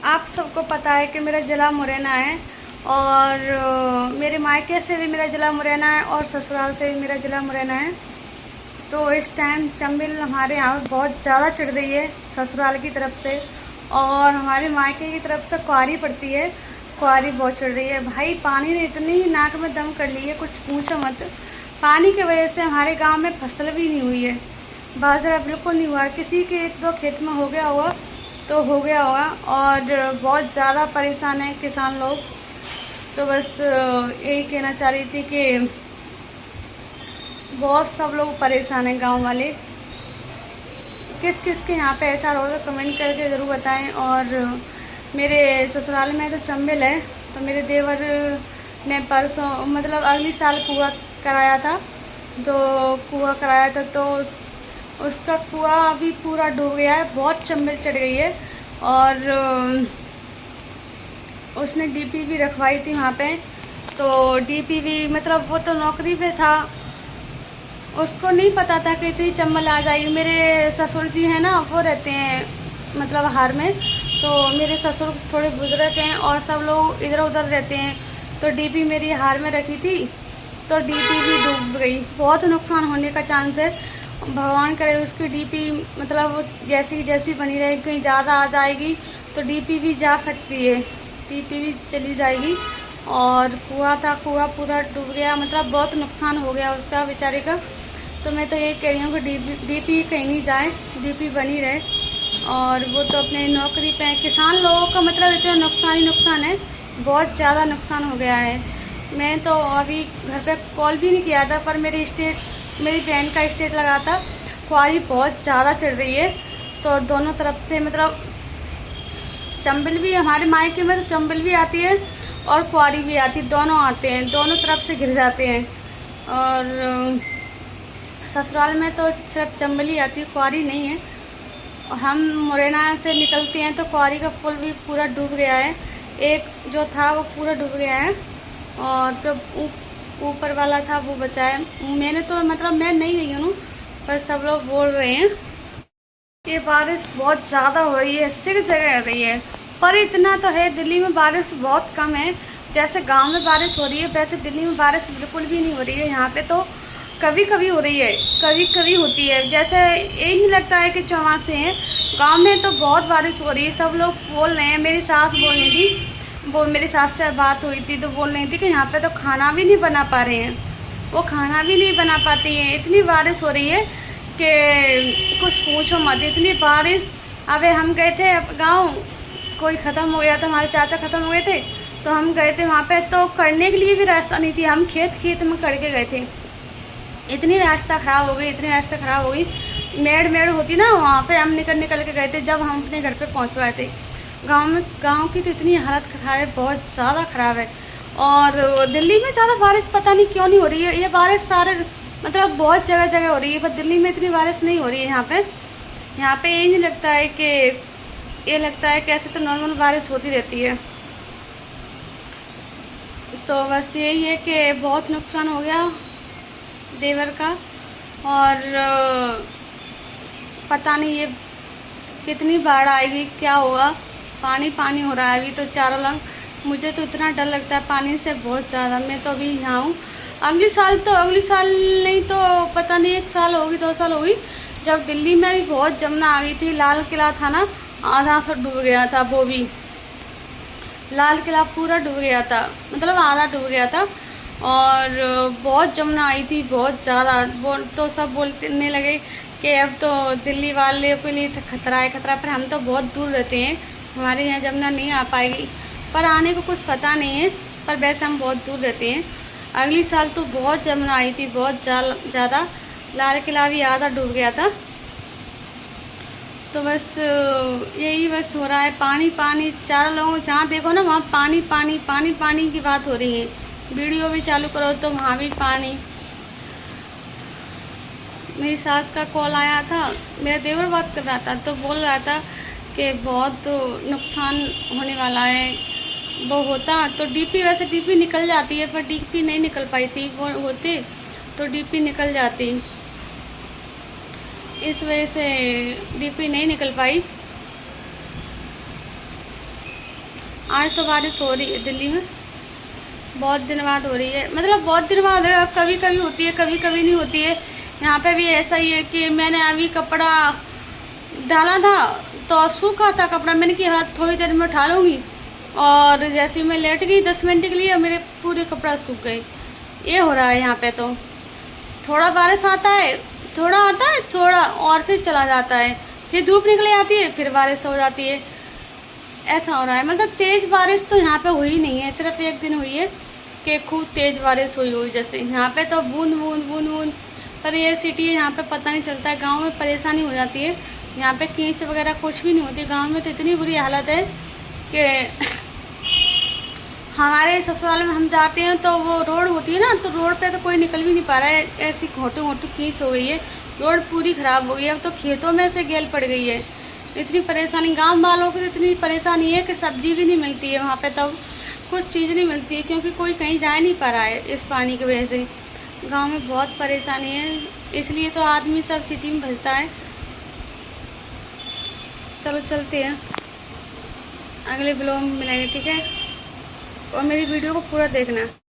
आप सबको पता है कि मेरा ज़िला मुरैना है और मेरे मायके से भी मेरा ज़िला मुरैना है और ससुराल से भी मेरा ज़िला मुरैना है। तो इस टाइम चंबल हमारे यहाँ बहुत ज़्यादा चढ़ रही है ससुराल की तरफ से, और हमारे मायके की तरफ से कुआरी पड़ती है। कुआरी बहुत चढ़ रही है भाई, पानी ने इतनी नाक में दम कर ली है कुछ पूछो मत। पानी की वजह से हमारे गांव में फसल भी नहीं हुई है, बाजरा बिल्कुल नहीं हुआ। किसी के एक दो खेत में हो गया होगा तो हो गया होगा, और बहुत ज़्यादा परेशान हैं किसान लोग। तो बस यही कहना चाह रही थी कि बहुत सब लोग परेशान हैं गांव वाले। किस किस के यहाँ पे ऐसा रहा तो कमेंट करके ज़रूर बताएं। और मेरे ससुराल में तो चंबल है, तो मेरे देवर ने परसों मतलब अगले साल कुआं कराया था। तो उसका कुआं अभी पूरा डूब गया है, बहुत चंबल चढ़ गई है। और उसने डीपी भी रखवाई थी वहाँ पे। तो डीपी भी मतलब वो तो नौकरी पे था, उसको नहीं पता था कि इतनी चंबल आ जाएगी। मेरे ससुर जी हैं ना, वो रहते हैं मतलब हार में। तो मेरे ससुर थोड़े बुजुर्ग हैं और सब लोग इधर उधर रहते हैं। तो डीपी मेरी हार में रखी थी, तो डीपी भी डूब गई। बहुत नुकसान होने का चांस है, भगवान करे उसकी डीपी मतलब जैसी जैसी बनी रहेगी, कहीं ज़्यादा आ जाएगी तो डीपी भी जा सकती है, डीपी भी चली जाएगी। और कुआं था, कुआं पूरा डूब गया, मतलब बहुत नुकसान हो गया उसका बेचारे का। तो मैं तो यही कह रही हूँ कि डीपी कहीं नहीं जाए, डीपी बनी रहे। और वो तो अपने नौकरी पे हैं। किसान लोगों का मतलब इतना नुकसान ही नुकसान है, बहुत ज़्यादा नुकसान हो गया है। मैं तो अभी घर पे कॉल भी नहीं किया था, पर मेरी बहन का स्टेट लगा था। कुआरी बहुत ज़्यादा चढ़ रही है, तो दोनों तरफ से मतलब चंबल भी, हमारे मायके में तो चंबल भी आती है और कुआरी भी आती है, दोनों आते हैं, दोनों तरफ से घिर जाते हैं। और ससुराल में तो सिर्फ चंबल ही आती है, कुआरी नहीं है। और हम मुरैना से निकलते हैं तो कुआरी का पुल भी पूरा डूब गया है, एक जो था वो पूरा डूब गया है, और जो ऊपर वाला था वो बचा है। मैंने तो मतलब मैं नहीं गई हूँ, पर सब लोग बोल रहे हैं कि बारिश बहुत ज़्यादा हो रही है, सिर जगह हो रही है। पर इतना तो है, दिल्ली में बारिश बहुत कम है। जैसे गांव में बारिश हो रही है वैसे दिल्ली में बारिश बिल्कुल भी नहीं हो रही है। यहाँ पे तो कभी कभी हो रही है, कभी कभी होती है। जैसे यही नहीं लगता है कि चौमासे हैं, गांव में तो बहुत बारिश हो रही है। सब लोग बोल रहे हैं, मेरी सास बोल रही थी, वो मेरी सास से बात हुई थी तो बोल रही थी कि यहाँ पे तो खाना भी नहीं बना पा रहे हैं, वो खाना भी नहीं बना पाती हैं, इतनी बारिश हो रही है कि कुछ पूछो मत, इतनी बारिश। अबे हम गए थे गाँव, कोई ख़त्म हो गया था, हमारे चाचा ख़त्म हो गए थे, तो हम गए थे वहाँ पे, तो करने के लिए भी रास्ता नहीं थी, हम खेत में करके गए थे। इतनी रास्ता ख़राब हो गई, इतनी रास्ता ख़राब हो गई, मेड़ होती ना, वहाँ पे हम निकल के गए थे जब हम अपने घर पे पहुँच रहे थे। गांव की तो इतनी हालत ख़राब है, बहुत ज़्यादा ख़राब है। और दिल्ली में ज़्यादा बारिश पता नहीं क्यों नहीं हो रही है। ये बारिश सारे मतलब बहुत जगह जगह हो रही है, पर दिल्ली में इतनी बारिश नहीं हो रही है। यहाँ पे यही नहीं लगता है कि, ये लगता है कि ऐसे तो नॉर्मल बारिश होती रहती है। तो बस यही है कि बहुत नुकसान हो गया देवर का। और पता नहीं ये कितनी बाढ़ आएगी, क्या होगा। पानी पानी हो रहा है अभी तो चारों लंग। मुझे तो इतना डर लगता है पानी से, बहुत ज़्यादा। मैं तो अभी यहाँ हूँ, अगली साल नहीं तो पता नहीं 1 साल होगी 2 साल होगी, जब दिल्ली में भी बहुत जमुना आ गई थी। लाल किला था ना, आधा से डूब गया था, वो भी लाल किला पूरा डूब गया था, मतलब आधा डूब गया था। और बहुत जमुना आई थी, बहुत ज़्यादा। वो तो सब बोलने लगे कि अब तो दिल्ली वाले के लिए खतरा है, खतरा। पर हम तो बहुत दूर रहते हैं, हमारे यहाँ जमुना नहीं आ पाएगी, पर आने को कुछ पता नहीं है। पर वैसे हम बहुत दूर रहते हैं। अगली साल तो बहुत जमुना आई थी, बहुत ज़्यादा। लाल किला भी आधा डूब गया था। तो बस यही बस हो रहा है, पानी पानी। चारों लोगों जहाँ देखो ना वहाँ पानी पानी पानी पानी की बात हो रही है। वीडियो भी चालू करो तो वहाँ भी पानी। मेरी सास का कॉल आया था, मेरा देवर बात कर रहा था, तो बोल रहा था कि बहुत नुकसान होने वाला है। वो होता तो डीपी, वैसे डीपी निकल जाती है, पर डीपी नहीं निकल पाई थी। वो होते तो डीपी निकल जाती, इस वजह से डीपी नहीं निकल पाई। आज तो बारिश हो रही है दिल्ली में, बहुत दिन बाद हो रही है, मतलब बहुत दिन बाद है, कभी कभी होती है कभी कभी नहीं होती है। यहाँ पे भी ऐसा ही है कि मैंने अभी कपड़ा डाला था तो सूखा था कपड़ा, मैंने कि हाँ थोड़ी देर में उठा लूँगी, और जैसे ही मैं लेट गई 10 मिनट के लिए मेरे पूरे कपड़ा सूख गए। ये हो रहा है यहाँ पे, तो थोड़ा बारिश आता है, थोड़ा आता है थोड़ा और फिर चला जाता है, फिर धूप निकल आती है, फिर बारिश हो जाती है। ऐसा हो रहा है, मतलब तेज़ बारिश तो यहाँ पे हुई नहीं है, सिर्फ एक दिन हुई है कि खूब तेज़ बारिश हुई जैसे यहाँ पे तो बूंद बूंद बूंद बूंद। पर ये सिटी है यहाँ पे पता नहीं चलता है, गांव में परेशानी हो जाती है, यहाँ पे कीच वगैरह कुछ भी नहीं होती। गांव में तो इतनी बुरी हालत है कि हमारे ससुराल में हम जाते हैं तो वो रोड होती है ना, तो रोड पे तो कोई निकल भी नहीं पा रहा है, ऐसी घोटू घोटू कीच हो गई है, रोड पूरी ख़राब हो गई है। अब तो खेतों में से गेल पड़ गई है, इतनी परेशानी गांव वालों को, तो इतनी परेशानी है कि सब्जी भी नहीं मिलती है वहाँ पे, तब कुछ चीज़ नहीं मिलती है क्योंकि कोई कहीं जा नहीं पा रहा है इस पानी की वजह से। गांव में बहुत परेशानी है, इसलिए तो आदमी सब सिटी में भजता है। चलो चलते हैं, अगले ब्लॉग में मिलेंगे, ठीक है, और मेरी वीडियो को पूरा देखना।